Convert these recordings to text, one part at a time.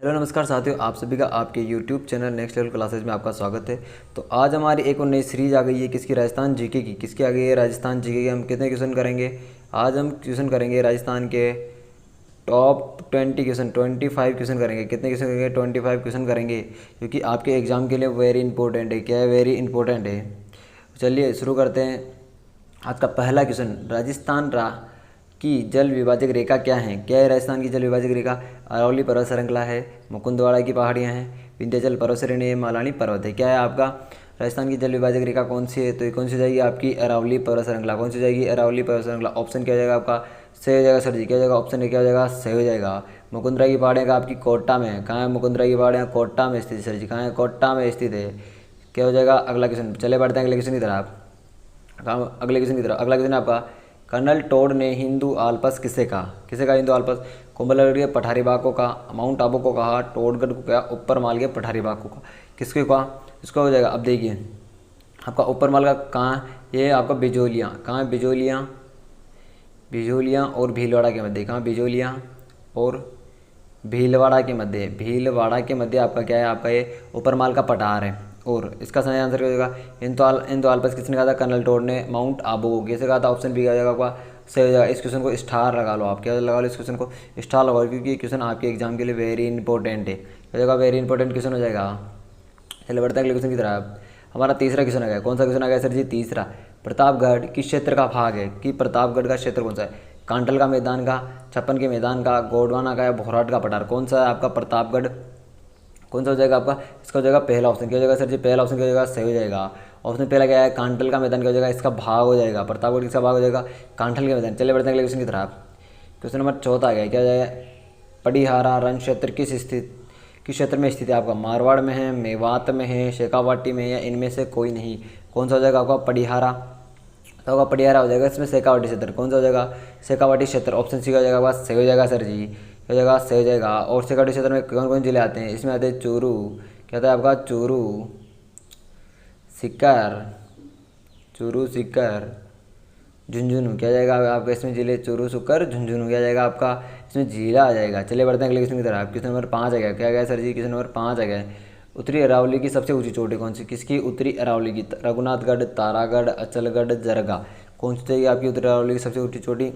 Hello नमस्कार साथियों, आप सभी का आपके YouTube channel next level classes में आपका स्वागत है। तो आज हमारी एक और नई सीरीज आ गई है किसकी, राजस्थान जीके की। किसकी आ गई है? राजस्थान जीके के। हम कितने क्वेश्चन करेंगे? आज हम क्वेश्चन करेंगे राजस्थान के टॉप 20 क्वेश्चन, 25 क्वेश्चन करेंगे। कितने क्वेश्चन करेंगे? 25 क्वेश्चन करेंगे, क्योंकि आपके एग्जाम के लिए वेरी इंपॉर्टेंट है। क्या है? वेरी इंपॉर्टेंट है। चलिए शुरू करते हैं। आज का पहला क्वेश्चन, राजस्थान की जल विभाजक रेखा क्या है? क्या है राजस्थान की जल विभाजक रेखा? अरावली पर्वत श्रृंखला है, मुकुंदवाड़ा की पहाड़ियाँ हैं, विंध्याचल पर्वत श्रेणी है, मालानी पर्वत है। क्या है आपका राजस्थान की जल विभाजक रेखा कौन सी है? तो ये कौन सी हो जाएगी आपकी? अरावली पर्वत श्रृंखला। कौन सी हो जाएगी? अरावली पर्वत श्रृंखला। ऑप्शन क्या हो जाएगा आपका? सही हो जाएगा सर जी। क्या हो जाएगा? ऑप्शन ए क्या हो जाएगा? सही हो जाएगा। मुकुंदरा की पहाड़ियाँ का आपकी कोटा में है। कहाँ है मुकुंदरा की पहाड़ियाँ? कोटा में स्थित सर जी। कहाँ है? कोटा में स्थित है। क्या हो जाएगा अगला क्वेश्चन? चले बढ़ते हैं अगले क्वेश्चन की तरफ। अगले क्वेश्चन की तरफ। अगला क्वेश्चन है आपका, कर्नल टोड ने हिंदू आल्प्स किसे कहा? किसे कहा हिंदू आल्प्स? कुंभलगढ़ के पठारी बाग को कहा, माउंट आबू को कहा, टोडगढ़ को कहा, ऊपर माल के पठारी बाग को कहा। किसको कहा? इसको हो जाएगा। अब देखिए आपका ऊपर माल का कहाँ है? ये आपका बिजोलियाँ। कहाँ है? बिजोलियाँ। बिजोलियाँ और भीलवाड़ा के मध्य। कहाँ? बिजोलियाँ और भीलवाड़ा के मध्य। भीलवाड़ा के मध्य आपका क्या है? आपका ये ऊपर माल का पठार है। और इसका सही आंसर क्या हो जाएगा? इंदो आल्प्स किसने कहा था? कर्नल टोड ने माउंट आबू को। कैसे कहा था? ऑप्शन बी आ जाएगा आपका सही हो जाएगा। इस क्वेश्चन को स्टार लगा लो आप। क्या लगा लो? इस क्वेश्चन को स्टार लगाओ, क्योंकि ये क्वेश्चन आपके एग्जाम के लिए वेरी इंपॉर्टेंट है। हो जाएगा वेरी इंपॉर्टेंट क्वेश्चन हो जाएगा। चलिए बढ़ते हैं अगले क्वेश्चन की तरफ। हमारा तीसरा क्वेश्चन आ गया। कौन सा क्वेश्चन आ गया सर जी? तीसरा। प्रतापगढ़ किस क्षेत्र का भाग है? कि प्रतापगढ़ का क्षेत्र कौन सा है? कांटल का मैदान का, छप्पन के मैदान का, गोंडवाना का या भोराट का पठार? कौन सा है आपका प्रतापगढ़? कौन सा हो जाएगा आपका? इसका हो जाएगा पहला ऑप्शन। क्या हो जाएगा सर जी? पहला ऑप्शन क्या हो जाएगा? सही हो जाएगा। ऑप्शन पहला क्या है? कांटल का मैदान। क्या हो जाएगा? इसका भाग हो जाएगा। प्रतापगढ़ किसका भाग हो जाएगा? कांटल के मैदान। चलिए बढ़ते हैं अगले क्वेश्चन की तरफ। क्वेश्चन नंबर चौथा आ गया। क्या हो जाएगा? पडिहारा रण क्षेत्र किस क्षेत्र में स्थित है आपका? मारवाड़ में है, मेवात में है, शेखावाटी में है, या इनमें से कोई नहीं? कौन सा हो जाएगा आपका? पडिहारा। तो होगा पडियारा हो जाएगा। इसमें शेखावाटी क्षेत्र। कौन सा हो जाएगा? शेखावाटी क्षेत्र। ऑप्शन सी का हो जाएगा। सही हो जाएगा सर जी। हो जाएगा सही हो जाएगा। और शेखावाटी क्षेत्र में कौन कौन जिले आते हैं? इसमें आते हैं चूरू। क्या आता है आपका? चूरू, सीकर, चूरू, सीकर, झुंझुनू। क्या जाएगा आपका इसमें? जिले चूरू, सीकर, झुंझुनू। क्या जाएगा आपका इसमें? जिला आ जाएगा। चलिए बढ़ते हैं अगले क्वेश्चन की तरफ। क्वेश्चन नंबर 5 आ गया। क्या गया सर जी? क्वेश्चन नंबर 5 आ गया। उत्तरी अरावली की सबसे ऊंची चोटी कौन सी? किसकी? उत्तरी अरावली की। रघुनाथगढ़, तारागढ़, अचलगढ़, जरगा। कौन सी चाहिए आपकी उत्तरी अरावली की सबसे ऊंची चोटी?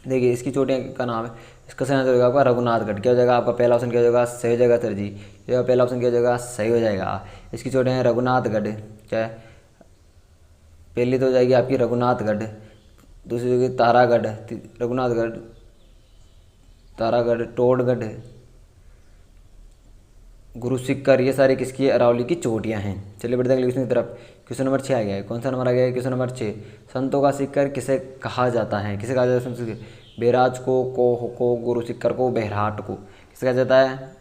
देखिए इसकी चोटियाँ का नाम है। इसका सही आंसर होगा आपका रघुनाथगढ़। क्या हो जाएगा आपका? पहला ऑप्शन क्या हो जाएगा? सही हो जाएगा सर जी। जो पहला ऑप्शन क्या हो जाएगा? सही हो जाएगा। इसकी चोटियाँ हैं रघुनाथगढ़। क्या है? पहली तो हो जाएगी आपकी रघुनाथगढ़, दूसरी होगी तारागढ़, रघुनाथगढ़, तारागढ़, टोडगढ़, गुरु सिक्कर। ये सारी किसकी? अरावली की चोटियाँ हैं। चलिए बढ़ते हैं अगले क्वेश्चन की तरफ। क्वेश्चन नंबर 6 आ गया है। कौन सा नंबर आ गया है? Question number 6। संतों का सिक्कर किसे कहा जाता है? किसे कहा जाता है संतों के? बैराज को, कोह को, गुरु सिक्कर को, बैराट को। किसे कहा जाता है?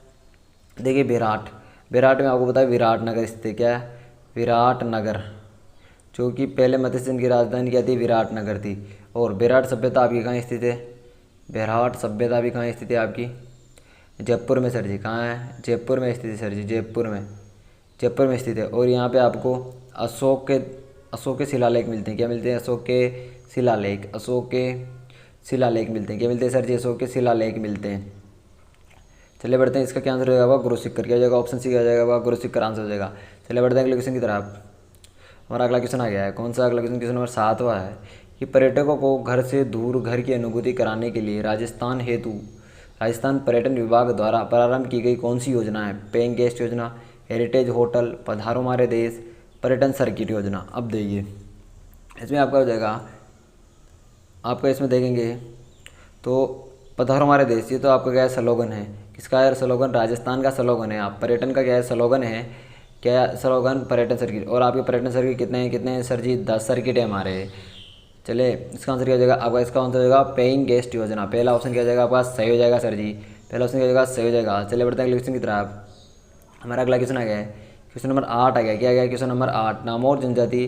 देखिए बैराट। बैराट में आपको पता है विराट नगर स्थित है। क्या है? विराट नगर, जो कि पहले मत्स्य सिंह की राजधानी क्या थी? विराट नगर थी। और बैराट सभ्यता आपकी कहाँ स्थित है? बैराट सभ्यता भी कहाँ स्थित है आपकी? जयपुर में सर जी। कहाँ है? जयपुर में स्थित है सर जी। जयपुर में, जयपुर में स्थित है। और यहाँ पे आपको अशोक के शिलालेख मिलते हैं। क्या मिलते हैं? अशोक के शिलालेख। अशोक के शिलालेख मिलते हैं। क्या मिलते हैं सर जी? अशोक के शिलालेख मिलते हैं। चलिए बढ़ते हैं। इसका क्या आंसर हो जाएगा? गुरु सिक्कर। क्या हो जाएगा? ऑप्शन सी आ जाएगा। गुरु सिक्कर आंसर हो जाएगा। चलिए बढ़ते हैं अगले क्वेश्चन की तरफ। हमारा अगला क्वेश्चन आ गया है। कौन सा अगला क्वेश्चन? क्वेश्चन नंबर 7वां है कि पर्यटकों को घर से दूर घर की अनुभूति कराने के लिए राजस्थान पर्यटन विभाग द्वारा प्रारंभ की गई कौन सी योजना है? पेइंग गेस्ट योजना, हेरिटेज होटल, पधारो हमारे देश, पर्यटन सर्किट योजना। अब देखिए इसमें आपका हो जाएगा, आपका इसमें देखेंगे तो पधारो हमारे देश, ये तो आपका क्या है? स्लोगन है। किसका है स्लोगन? राजस्थान का स्लोगन है। आप पर्यटन का क्या है? स्लोगन है। क्या स्लोगन? पर्यटन सर्किट। और आपके पर्यटन सर्किट कितने हैं सर जी? 10 सर्किट है हमारे। चलिए इसका आंसर क्या हो जाएगा आपका? इसका आंसर हो जाएगा पेइंग गेस्ट योजना। पहला ऑप्शन क्या हो जाएगा आपका? सही हो जाएगा सर जी। पहला ऑप्शन क्या हो जाएगा? सही हो जाएगा। चलिए बढ़ते हैं अगले क्वेश्चन की तरफ। हमारा अगला क्वेश्चन आ गया है। क्वेश्चन नंबर 8 आ गया। क्या आ गया? Question number 8। नामौर जनजाति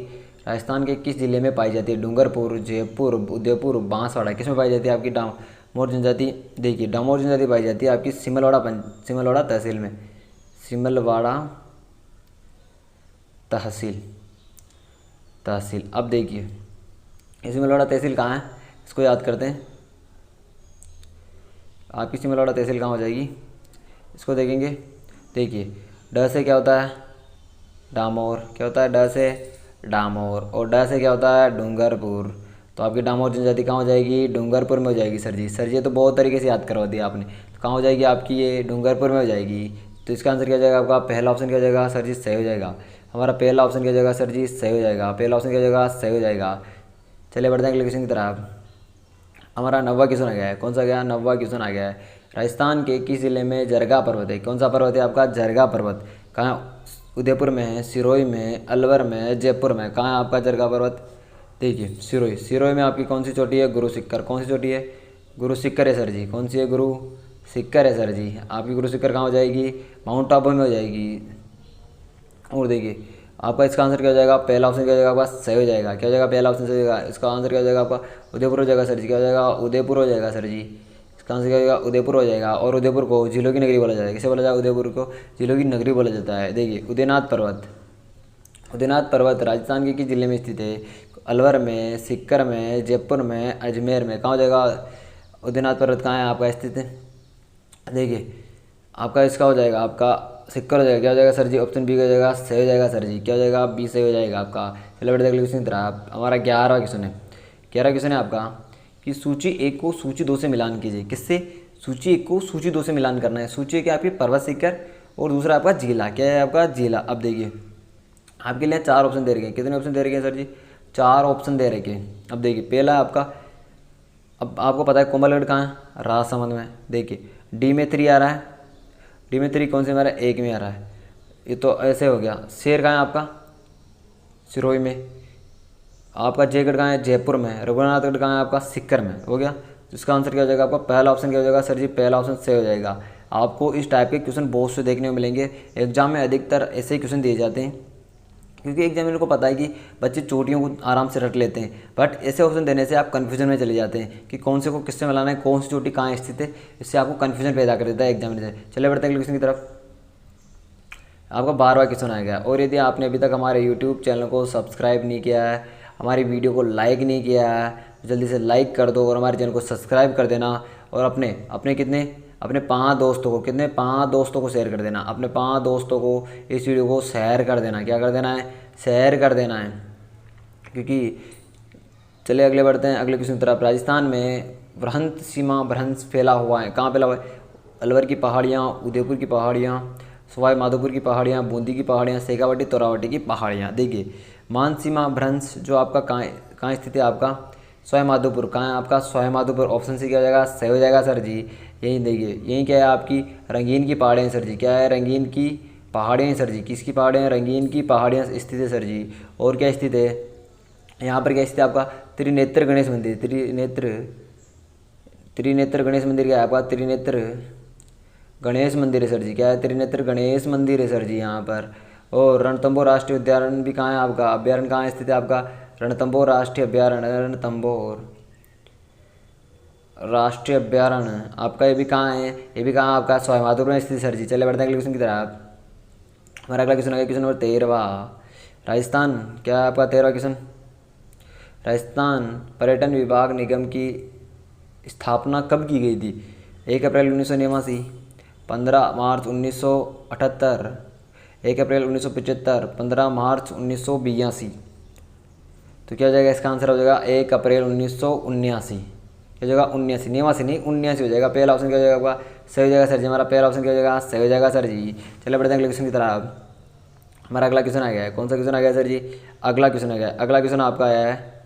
राजस्थान के किस जिले में पाई जाती है? डूंगरपुर, जयपुर, उदयपुर, बांसवाड़ा। किस में पाई जाती है आपकी डामोर जनजाति? देखिए डामोर जनजाति पाई जाती है आपकी सिमलवाड़ा तहसील में। सिमलवाड़ा तहसील। अब देखिए सिमलवाड़ा तहसील कहाँ है? इसको याद करते हैं। आपकी सिमलवाड़ा तहसील कहाँ हो जाएगी? इसको देखेंगे। देखिए ड से क्या होता है, डामोर, क्या होता है ड से डामोर, और ड से क्या होता है डूंगरपुर। तो आपकी डामोर जनजाति कहाँ हो जाएगी, डूंगरपुर में हो जाएगी सर जी। सर जी ये तो बहुत तरीके से याद करवा दिया आपने। तो कहाँ हो जाएगी आपकी, ये डूंगरपुर में हो जाएगी। तो इसका आंसर क्या हो जाएगा आपका, पहला ऑप्शन क्या हो जाएगा सर जी, सही हो जाएगा। हमारा पहला ऑप्शन क्या हो जाएगा सर जी, सही हो जाएगा। पहला ऑप्शन क्या हो जाएगा, सही हो जाएगा। चलिए बढ़ते हैं अगले क्वेश्चन की तरफ। हमारा 9वां क्वेश्चन आ गया है। कौन सा गया, 9वां क्वेश्चन आ गया है। राजस्थान के किस जिले में जरगा पर्वत है। कौन सा पर्वत है आपका, जरगा पर्वत। कहाँ, उदयपुर में है, सिरोही में, अलवर में, जयपुर में। कहाँ है आपका जरगा पर्वत, देखिए सिरोही। सिरोही में आपकी कौन सी चोटी है, गुरु सिक्कर। कौन सी चोटी है, गुरु सिक्कर है सर जी। कौन सी है, गुरु सिक्कर है सर जी। आपकी गुरु सिक्कर कहाँ हो जाएगी, माउंट आबू में हो जाएगी। और देखिए आपका इसका आंसर क्या हो जाएगा, पहला ऑप्शन क्या हो जाएगा आपका, सही हो जाएगा। क्या हो जाएगा, पहला ऑप्शन सही हो जाएगा। इसका आंसर क्या हो जाएगा आपका, उदयपुर हो जाएगा सर जी। क्या हो जाएगा, उदयपुर हो जाएगा सर जी। इसका आंसर क्या हो जाएगा, उदयपुर हो जाएगा। और उदयपुर को जिलों की नगरी बोला जाता है। किसे बोला जाएगा, उदयपुर को जिलों की नगरी बोला जाता है। देखिए उदयनाथ पर्वत, उदयनाथ पर्वत राजस्थान के किस जिले में स्थित है, अलवर में, सीकर में, जयपुर में, अजमेर में। कहाँ हो जाएगा उदयनाथ पर्वत, कहाँ है आपका स्थित है। देखिए आपका इसका हो जाएगा, आपका सिक्कर हो जाएगा। क्या हो जाएगा सर जी, ऑप्शन बी हो जाएगा, सही हो जाएगा सर जी। क्या हो जाएगा, बी सही हो जाएगा आपका। चलो बढ़ते अगले क्वेश्चन की तरफ। हमारा 11वां क्वेश्चन है। 11वां क्वेश्चन है आपका कि सूची 1 को सूची 2 से मिलान कीजिए। किससे, सूची 1 को सूची 2 से मिलान करना है। सूची क्या आपकी, पर्वत शिखर, और दूसरा आपका जिला। क्या है आपका, जिला। अब देखिए आपके लिए 4 ऑप्शन दे रखे हैं। कितने ऑप्शन दे रखे हैं सर जी, 4 ऑप्शन दे रखे हैं। अब देखिए पहला आपका, अब आपको पता है कोमलगढ़ कहाँ है, राजसमंद में। देखिए डी में 3 आ रहा है, डी में 3 कौन से में आ रहा है, 1 में आ रहा है। ये तो ऐसे हो गया। शेर कहाँ है आपका, सिरोही में। आपका जयगढ़ कहाँ है, जयपुर में। रघुनाथगढ़ कहाँ है आपका, सिक्कर में। हो गया। तो इसका आंसर क्या हो जाएगा आपका, पहला ऑप्शन क्या हो जाएगा सर जी, पहला ऑप्शन सही हो जाएगा। आपको इस टाइप के क्वेश्चन बहुत से देखने को मिलेंगे एग्जाम में। अधिकतर ऐसे ही क्वेश्चन दिए जाते हैं, क्योंकि एग्जामिनर को पता है कि बच्चे चोटियों को आराम से रट लेते हैं। बट ऐसे ऑप्शन देने से आप कन्फ्यूजन में चले जाते हैं कि कौन से को किससे मिलाना है, कौन सी चोटी कहाँ स्थित है। इससे आपको कन्फ्यूजन पैदा कर देता है एग्जामिनर। चलिए बढ़ते हैं क्वेश्चन की तरफ। आपका 12वां क्वेश्चन आएगा। और यदि आपने अभी तक हमारे यूट्यूब चैनल को सब्सक्राइब नहीं किया है, हमारी वीडियो को लाइक नहीं किया है, तो जल्दी से लाइक कर दो और हमारे चैनल को सब्सक्राइब कर देना। और अपने अपने कितने अपने 5 दोस्तों को, कितने 5 दोस्तों को शेयर कर देना। अपने 5 दोस्तों को इस वीडियो को शेयर कर देना। क्या कर देना है, शेयर कर देना है। क्योंकि चलिए अगले बढ़ते हैं अगले क्वेश्चन की तरफ। राजस्थान में भ्रंश सीमा भ्रंश फैला हुआ है। कहाँ फैला हुआ है, अलवर की पहाड़ियाँ, उदयपुर की पहाड़ियाँ, सवाई माधोपुर की पहाड़ियाँ, बूंदी की पहाड़ियाँ, शेखावाटी तोरावटी की पहाड़ियाँ। देखिए मानसीमा भ्रंश जो आपका कहाँ स्थित है, आपका सवाई माधोपुर। कहाँ है आपका, सवाई माधोपुर। ऑप्शन से क्या हो जाएगा, सही हो जाएगा सर जी। यही देखिए यही क्या है आपकी, रंगीन की पहाड़ियाँ सर जी। क्या है, रंगीन की पहाड़ियाँ हैं सर जी। किसकी पहाड़ियाँ, रंगीन की पहाड़ियाँ स्थित है सर जी। और क्या स्थित है यहाँ पर, क्या स्थित है आपका, त्रिनेत्र गणेश मंदिर। त्रिनेत्र गणेश मंदिर क्या है आपका, त्रिनेत्र गणेश मंदिर है सर जी। क्या है, त्रिनेत्र गणेश मंदिर है सर जी यहाँ पर। और रणथंभौर राष्ट्रीय उद्यान भी कहाँ है आपका, अभ्यारण्य कहाँ स्थित है आपका, रणथंभौर राष्ट्रीय अभ्यारण्य। रणथंभौर राष्ट्रीय अभ्यारण्य आपका ये भी कहाँ है, ये भी कहाँ आपका, सवाई माधोपुर में स्थित सर जी। चले बढ़ते हैं अगले क्वेश्चन की तरफ। हमारा अगला क्वेश्चन है क्वेश्चन नंबर 13वां। राजस्थान क्या है आपका 13वां क्वेश्चन। राजस्थान पर्यटन विभाग निगम की स्थापना कब की गई थी। 1 अप्रैल 1989, 15 मार्च 1978, 1 अप्रैल 1975, 15 मार्च 1982। तो क्या हो जाएगा, इसका आंसर हो जाएगा 1 अप्रैल 1979। क्या हो जाएगा, 79, 89 नहीं 79 हो जाएगा। पहला ऑप्शन क्या हो जाएगा आपका, सही हो जाएगा सर जी। हमारा पहला ऑप्शन क्या हो जाएगा, सही हो जाएगा सर जी। चलिए बढ़ते हैं अगले क्वेश्चन की तरफ। हमारा अगला क्वेश्चन आ गया है। कौन सा क्वेश्चन आ गया सर जी, अगला क्वेश्चन आ गया। अगला क्वेश्चन आपका है,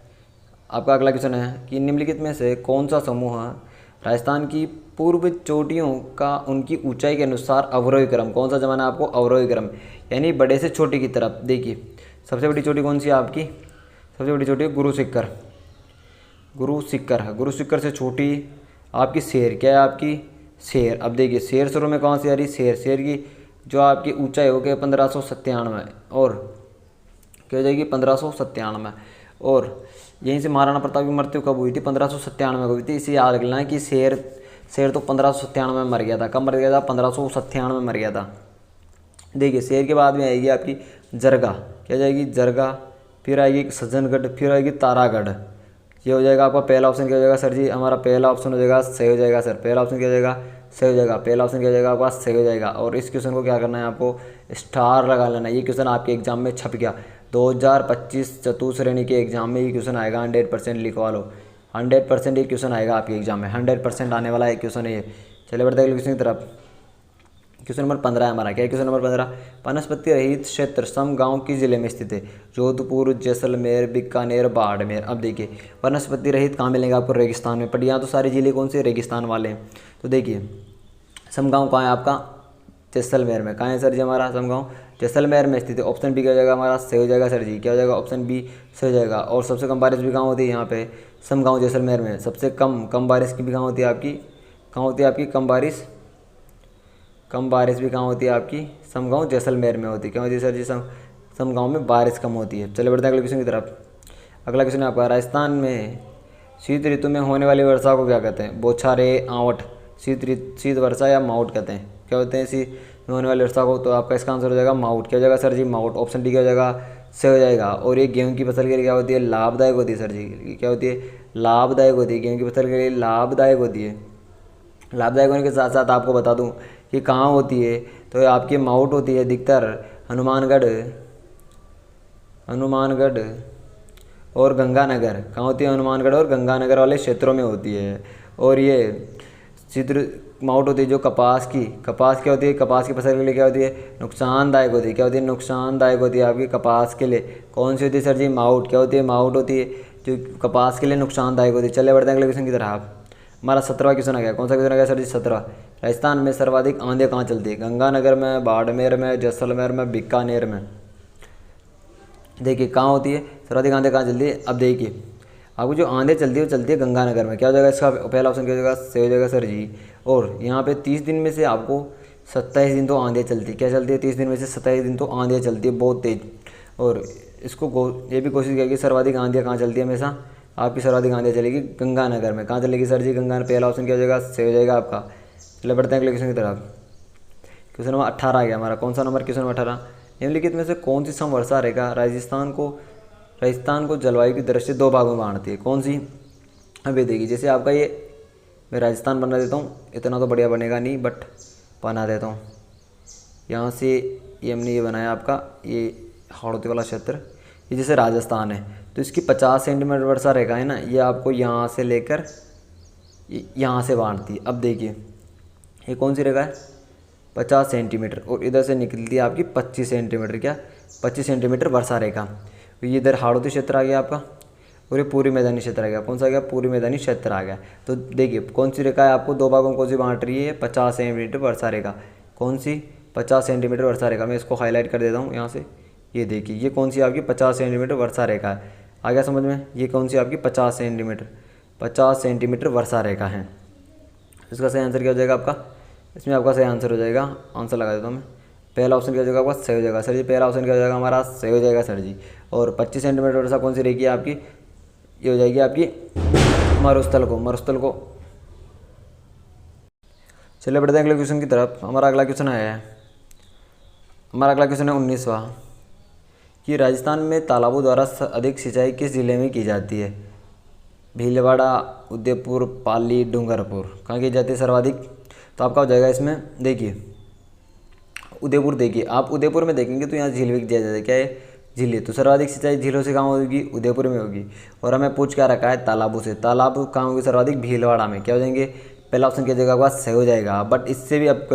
आपका अगला क्वेश्चन है कि निम्नलिखित में से कौन सा समूह राजस्थान की पूर्व चोटियों का उनकी ऊंचाई के अनुसार अवरोही क्रम। कौन सा जमाना आपको, अवरोही क्रम, यानी बड़े से छोटे की तरफ। देखिए सबसे बड़ी चोटी कौन सी है आपकी, सबसे बड़ी चोटी गुरु शिखर। गुरु शिखर है, गुरु शिखर से छोटी आपकी शेर। क्या है आपकी, शेर। अब देखिए शेर शुरू में कौन सी आ रही, शेर। शेर की जो आपकी ऊंचाई हो गई 1597 और क्या हो जाएगी 1597। और यहीं से महाराणा प्रताप की मृत्यु कब हुई थी, 1597 में हुई थी। इसे याद रखना है कि शेर तो 1597 में मर गया था। कब मर गया था, 1597 में मर गया था। देखिए शेर के बाद में आएगी आपकी जरगा। क्या जाएगी, जरगा। फिर आएगी सज्जनगढ़, फिर आएगी तारागढ़। ये हो जाएगा आपका पहला ऑप्शन। क्या हो जाएगा सर जी, हमारा पहला ऑप्शन हो जाएगा, सही हो जाएगा सर। पहला ऑप्शन क्या हो जाएगा, सही हो जाएगा। पहला ऑप्शन क्या हो जाएगा आपका सही हो जाएगा। और इस क्वेश्चन को क्या करना है आपको स्टार लगा लेना है। ये क्वेश्चन आपके एग्जाम में छप गया 2025 चतुर्थ श्रेणी के एग्जाम में ये क्वेश्चन आएगा 100% लिखवा लो। 100% ये क्वेश्चन आएगा आपके एग्जाम में, 100% आने वाला एक क्वेश्चन है ये। चलिए बढ़ते हैं क्वेश्चन की तरफ। क्वेश्चन नंबर 15 है हमारा। क्या है क्वेश्चन नंबर 15? वनस्पति रहित क्षेत्र सम गांव किस जिले में स्थित है? जोधपुर, जैसलमेर, बीकानेर, बाड़मेर। अब देखिए वनस्पति रहित कहाँ मिलेंगे आपको? रेगिस्तान में। पर यहाँ तो सारे जिले कौन से रेगिस्तान वाले हैं। तो देखिए सम गाँव कहाँ है आपका? जैसलमेर में। कहाँ है सर जी हमारा सम गाँव? जैसलमेर में स्थित है। ऑप्शन बी क्या हो जाएगा हमारा? सही हो जाएगा सर जी। क्या हो जाएगा? ऑप्शन बी सही हो जाएगा। और सबसे कम बारिश भी कहाँ होती है? यहाँ पे सम गाँव जैसलमेर में। सबसे कम बारिश की भी कहाँ होती है आपकी? कहाँ होती है आपकी कम बारिश भी कहाँ होती है आपकी? सम गाँव जैसलमेर में होती है। क्या होती है सर जी? सम गाँव में बारिश कम होती है। चलिए बढ़ते हैं अगले क्वेश्चन की तरफ। अगला क्वेश्चन है आपका राजस्थान में शीत ऋतु में होने वाली वर्षा को क्या कहते हैं? बौछारें, आवट, शीत वर्षा या माउट कहते हैं। क्या होते हैं शीत में होने वाली वर्षा को? तो आपका इसका आंसर हो जाएगा माउट। क्या हो जाएगा सर जी? माउट। ऑप्शन डी क्या हो जाएगा? सही हो जाएगा। और ये गेहूँ की फसल के लिए क्या होती है? लाभदायक होती है सर जी। क्या होती है? लाभदायक होती है। गेहूँ की फसल के लिए लाभदायक होती है। लाभदायक होने के साथ साथ आपको बता दूं कि कहाँ होती है, तो आपकी माउट होती है अधिकतर हनुमानगढ़ और गंगानगर। कहाँ होती है? हनुमानगढ़ और गंगानगर वाले क्षेत्रों में होती है। और ये चित्र माउट होती है जो कपास क्या होती है? कपास की फसल के लिए क्या होती है? नुकसानदायक होती है। क्या होती है? नुकसानदायक होती है आपकी कपास के लिए। कौन सी होती है सर जी? माउट। क्या होती है? माउट होती है जो कपास के लिए नुकसानदायक होती है। चलिए बढ़ते हैं अगले क्वेश्चन की तरफ। आप हमारा 17वां क्वेश्चन आ गया। कौन सा क्वेश्चन आ गया सर जी? 17। राजस्थान में सर्वाधिक आंधियाँ कहाँ चलती है? गंगानगर में, बाड़मेर में, जैसलमेर में, बीकानेर में। देखिए कहाँ होती है सर्वाधिक आंधियाँ? कहाँ चलती है? अब देखिए आपको जो आंधियाँ चलती है वो चलती है गंगानगर में। क्या हो जाएगा इसका पहला ऑप्शन? क्या हो जाएगा? सही हो जाएगा सर जी। और यहाँ पे 30 दिन में से आपको 27 दिन तो आंधियाँ चलती है। क्या चलती है? 30 दिन में से 27 दिन तो आंधियाँ चलती है बहुत तेज़। और इसको ये भी कोशिश किया कि सर्वाधिक आंधियाँ कहाँ चलती है? हमेशा आपकी सर्वाधिक आंधियाँ चलेगी गंगानगर में। कहाँ चलेगी सर जी? गंगानगर। पहला ऑप्शन क्या हो जाएगा? सही हो जाएगा आपका। चलिए बढ़ते हैं अगले क्वेश्चन की तरफ। क्वेश्चन नंबर 18 आ गया हमारा। कौन सा नंबर? Question number 18। निम्नलिखित में से कौन सी समवर्षा रेखा राजस्थान को जलवायु की दृष्टि से 2 भागों में बांटती है? कौन सी? अभी देखिए जैसे आपका ये मैं राजस्थान बना देता हूँ, इतना तो बढ़िया बनेगा नहीं बट बना देता हूँ। यहाँ से ये हमने ये बनाया आपका ये हाड़ौती वाला क्षेत्र, ये जैसे राजस्थान है तो इसकी 50 सेंटीमीटर वर्षा रेखा है ना, ये आपको यहाँ से लेकर यहाँ से बांटती है। अब देखिए ये कौन सी रेखा है? 50 सेंटीमीटर। और इधर से निकलती है आपकी 25 सेंटीमीटर। क्या? 25 सेंटीमीटर वर्षा रेखा। तो ये इधर हाड़ौती क्षेत्र आ गया आपका और ये पूरी मैदानी क्षेत्र आ गया। कौन सा आ गया? पूरी मैदानी क्षेत्र आ गया। तो देखिए कौन सी रेखा है आपको 2 भागों में कौन सी बांट रही है? 50 सेंटीमीटर वर्षा रेखा। कौन सी? 50 सेंटीमीटर वर्षा रेखा। मैं इसको हाईलाइट कर देता हूँ यहाँ से। ये देखिए ये कौन सी आपकी 50 सेंटीमीटर वर्षा रेखा है। आ गया समझ में? ये कौन सी आपकी 50 सेंटीमीटर वर्षा रेखा है। इसका सही आंसर क्या हो जाएगा आपका? इसमें आपका सही आंसर हो जाएगा, आंसर लगा देता हूँ मैं। पहला ऑप्शन क्या हो जाएगा आपका? सही हो जाएगा सर जी। पहला ऑप्शन क्या हो जाएगा हमारा? सही हो जाएगा सर जी। और 25 सेंटीमीटर वर्षा कौन सी रहेगी आपकी? ये हो जाएगी आपकी मरुस्थल को। चलिए बढ़ते हैं अगले क्वेश्चन की तरफ। हमारा अगला क्वेश्चन आया है। हमारा अगला क्वेश्चन है 19वां कि राजस्थान में तालाबों द्वारा अधिक सिंचाई किस जिले में की जाती है? भीलवाड़ा, उदयपुर, पाली, डूंगरपुर। कहाँ की जाती है सर्वाधिक? तो आपका हो जाएगा इसमें देखिए उदयपुर। देखिए आप उदयपुर में देखेंगे तो यहाँ झील भी दिया जाता है। क्या है? झीलें। तो सर्वाधिक सिंचाई झीलों से कहाँ होगी? उदयपुर में होगी। और हमें पूछ क्या रखा है? तालाबों से। तालाब कहाँ होगी सर्वाधिक? भीलवाड़ा में। क्या हो जाएंगे? पहला ऑप्शन क्या जगह आपका सही हो जाएगा। बट इससे भी अब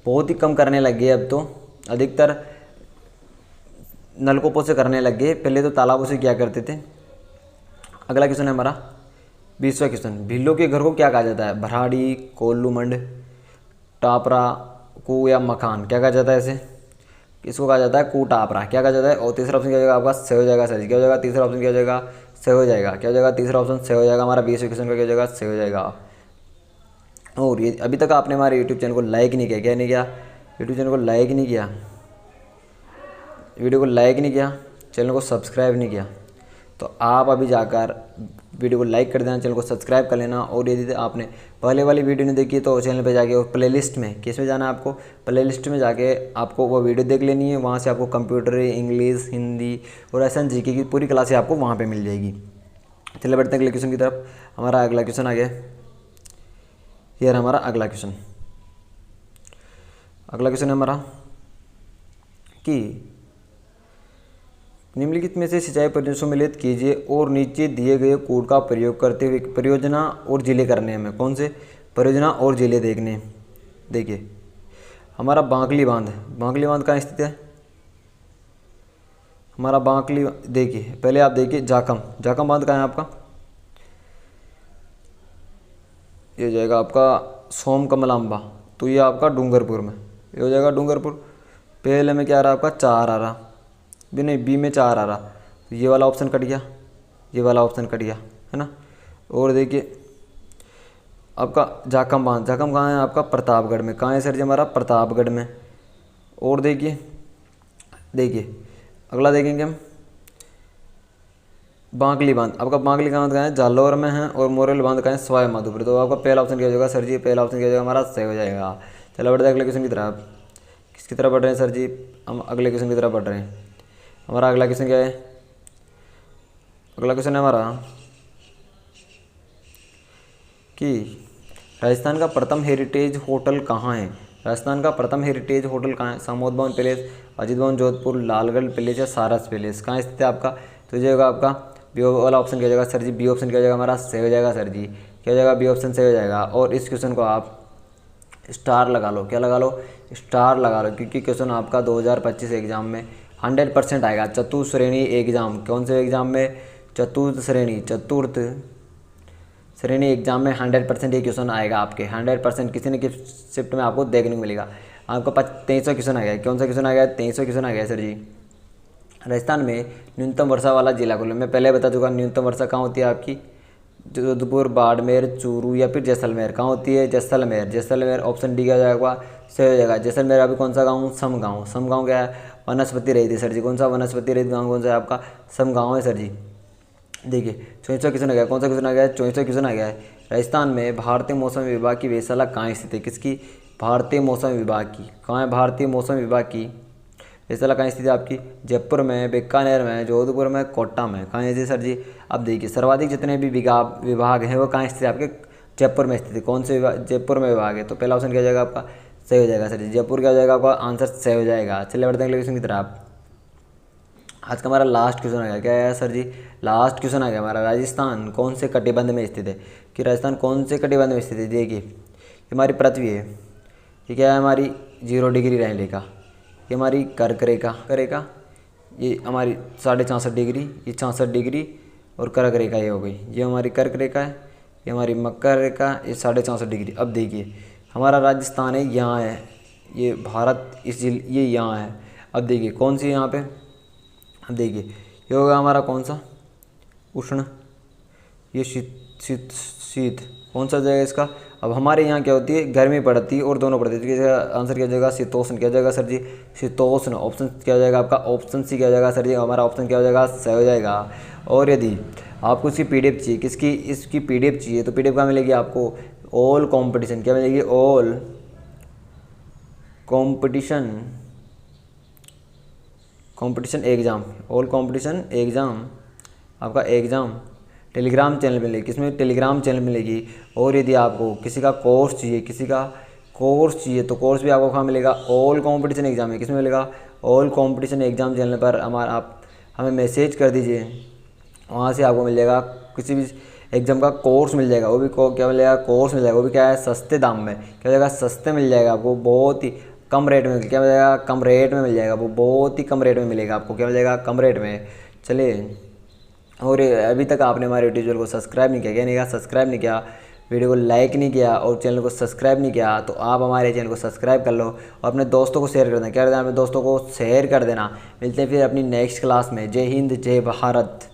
बहुत ही कम करने लग गए। अब तो अधिकतर नलकूपों से करने लग गए, पहले तो तालाबों से किया करते थे। अगला क्वेश्चन है हमारा 20वां क्वेश्चन। भीलों के घर को क्या कहा जाता है? भराड़ी, कोल्लूमंड, टापरा, कू या मकान। क्या कहा जाता है इसे? इसको कहा जाता है कूटापरा। क्या कहा जाता है? और तीसरा ऑप्शन क्या हो जाएगा आपका? सही हो जाएगा सर जी। क्या हो जाएगा? तीसरा ऑप्शन क्या हो जाएगा? सही हो जाएगा। क्या हो जाएगा? तीसरा ऑप्शन सही हो जाएगा हमारा 20वें क्वेश्चन का क्या हो जाएगा? सही हो जाएगा। और ये अभी तक आपने हमारे यूट्यूब चैनल को लाइक नहीं किया, क्या नहीं किया? यूट्यूब चैनल को लाइक नहीं किया, वीडियो को लाइक नहीं किया, चैनल को सब्सक्राइब नहीं किया, तो आप अभी जाकर वीडियो को लाइक कर देना, चैनल को सब्सक्राइब कर लेना। और यदि आपने पहले वाली वीडियो नहीं देखी तो चैनल पे जाके और प्लेलिस्ट में किस में जाना है आपको? प्लेलिस्ट में जाके आपको वो वीडियो देख लेनी है। वहाँ से आपको कंप्यूटर, इंग्लिश, हिंदी और एसएन जीके की पूरी क्लासें आपको वहाँ पे मिल जाएगी। चलिए बढ़ते हैं अगले क्वेश्चन की तरफ। हमारा अगला क्वेश्चन आ गया, ये हमारा अगला क्वेश्चन। अगला क्वेश्चन है हमारा कि निम्नलिखित में से सिंचाई परियोजना सम्मिलित कीजिए और नीचे दिए गए कोड का प्रयोग करते हुए परियोजना और जिले करने हैं। हमें कौन से परियोजना और जिले देखने हैं। देखिए हमारा बांकली बांध कहाँ स्थित है। हमारा बांकली, देखिए पहले आप देखिए जाखम बांध कहाँ है आपका। ये हो जाएगा आपका सोम कमलांबा, तो ये आपका डूंगरपुर में, ये हो जाएगा डूंगरपुर। पहले में क्या आ रहा आपका 4 आ रहा, भी नहीं बी में 4 आ रहा, तो ये वाला ऑप्शन कट गया, ये वाला ऑप्शन कट गया, है ना। और देखिए आपका जाखम कहाँ है आपका प्रतापगढ़ में। कहाँ है सर जी हमारा प्रतापगढ़ में। और देखिए अगला देखेंगे हम बांकली बांध। आपका बांकली बांध कहाँ है जालौर में है, और मोरेल बांध कहाँ है सवाई माधोपुर। तो आपका पहला ऑप्शन क्या हो जाएगा सर जी, पहला ऑप्शन क्या हो जाएगा हमारा सही हो जाएगा। चलो बढ़ते अगले क्वेश्चन की तरफ। किसकी तरफ बढ़ रहे हैं सर जी, हम अगले क्वेश्चन की तरफ बढ़ रहे हैं। हमारा अगला क्वेश्चन क्या है, अगला क्वेश्चन है हमारा कि राजस्थान का प्रथम हेरिटेज होटल कहाँ है। राजस्थान का प्रथम हेरिटेज होटल कहाँ है। सामोद भवन पैलेस, अजीत भवन जोधपुर, लालगढ़ पैलेस या सारस पैलेस। कहाँ स्थित है आपका, तो हो जाएगा आपका बी वाला ऑप्शन क्या हो जाएगा सर जी, बी ऑप्शन क्या हो जाएगा हमारा सही हो जाएगा सर जी, क्या हो जाएगा बी ऑप्शन सही हो जाएगा। और इस क्वेश्चन को आप स्टार लगा लो, क्या लगा लो स्टार लगा लो, क्योंकि क्वेश्चन आपका 2025 एग्जाम में 100% आएगा। चतुर्थ श्रेणी एग्जाम, कौन से एग्जाम में, चतुर्थ श्रेणी एग्जाम में 100% ये क्वेश्चन आएगा आपके, 100% किसी न किसी शिफ्ट में आपको देखने को मिलेगा। आपको 2300 क्वेश्चन आ गया, कौन सा क्वेश्चन आ गया 2300 क्वेश्चन आ गया सर जी। राजस्थान में न्यूनतम वर्षा वाला जिला को, मैं पहले बता चुका न्यूनतम वर्षा कहाँ होती है आपकी, जोधपुर, बाड़मेर, चूरू या फिर जैसलमेर। कहाँ होती है जैसलमेर ऑप्शन डी का हो जाएगा सही हो जाएगा। जैसलमेर अभी कौन सा गाँव, सम गाँव क्या है वनस्पति रहित है सर जी। कौन सा वनस्पति रहित गाँव कौन सा है आपका, सम गाँव है सर जी। देखिए 24वां क्वेश्चन आ गया, कौन सा क्वेश्चन आ गया 24वां क्वेश्चन आ गया है। राजस्थान में भारतीय मौसम विभाग की वेधशाला कहाँ स्थित है। किसकी, भारतीय मौसम विभाग की। कहाँ है भारतीय मौसम विभाग की वेधशाला कहाँ स्थित है आपकी, जयपुर में, बीकानेर में, जोधपुर में, कोटा में। कहाँ है सर जी। अब देखिए सर्वाधिक जितने भी विभाग हैं वो कहाँ स्थित है आपके, जयपुर में स्थित है। कौन से विभाग, जयपुर में विभाग है। तो पहला ऑप्शन क्या हो जाएगा आपका सही हो जाएगा सर जी, जयपुर क्या हो जाएगा आपका आंसर सही हो जाएगा। चलिए बढ़ते हैं अगले क्वेश्चन की तरफ। आज का हमारा लास्ट क्वेश्चन आ गया, क्या है सर जी लास्ट क्वेश्चन आ गया हमारा, राजस्थान कौन से कटिबंध में स्थित है। कि राजस्थान कौन से कटिबंध में स्थित है। देखिए ये हमारी पृथ्वी है, ये क्या है हमारी 0 डिग्री लाइन रेखा, ये हमारी कर्क रेखा, ये हमारी 64.5 डिग्री, ये 64 डिग्री और कर्क रेखा ये हो गई। ये हमारी कर्क रेखा है, ये हमारी मकर रेखा, ये 64.5 डिग्री। अब देखिए हमारा राजस्थान है यहाँ है, ये भारत इस ये यहाँ है। अब देखिए कौन सी यहाँ पे, अब देखिए ये होगा हमारा कौन सा उष्ण, ये शीत कौन सा जाएगा इसका। अब हमारे यहाँ क्या होती है गर्मी पड़ती है और दोनों पड़ती है, तो इसका आंसर क्या जाएगा शीतोष्ण, क्या जाएगा सर जी शीतोष्ण। ऑप्शन क्या हो जाएगा आपका ऑप्शन सी क्या जाएगा सर जी, हमारा ऑप्शन क्या हो जाएगा सही हो जाएगा। और यदि आपको इसकी PDF चाहिए, किसकी इसकी PDF चाहिए, तो PDF कहाँ मिलेगी आपको, ऑल कॉम्पिटिशन, क्या मिलेगी all competition exam, all competition exam आपका एग्ज़ाम टेलीग्राम चैनल मिलेगी। किसमें टेलीग्राम चैनल मिलेगी। और यदि आपको किसी का कोर्स चाहिए, तो कोर्स भी आपको कहाँ मिलेगा, ऑल कॉम्पिटिशन एग्ज़ाम है। किसमें मिलेगा, ऑल कॉम्पिटिशन एग्ज़ाम चैनल पर हमारा आप हमें मैसेज कर दीजिए, वहाँ से आपको मिल जाएगा किसी भी एग्ज़ाम का कोर्स मिल जाएगा। वो भी क्या मिलेगा, कोर्स मिल जाएगा, वो भी क्या है सस्ते दाम में, क्या हो जाएगा सस्ते मिल जाएगा आपको, बहुत ही कम रेट में, क्या मिल जाएगा कम रेट में मिल जाएगा, वो बहुत ही कम रेट में मिलेगा आपको, क्या मिल जाएगा कम रेट में। चलिए, और अभी तक आपने हमारे यूट्यूब चैनल को सब्सक्राइब नहीं किया, क्या नहीं किया सब्सक्राइब नहीं किया, वीडियो को लाइक नहीं किया और चैनल को सब्सक्राइब नहीं किया, तो आप हमारे चैनल को सब्सक्राइब कर लो और अपने दोस्तों को शेयर कर देना। क्या कर देना, अपने दोस्तों को शेयर कर देना। मिलते हैं फिर अपनी नेक्स्ट क्लास में। जय हिंद, जय भारत।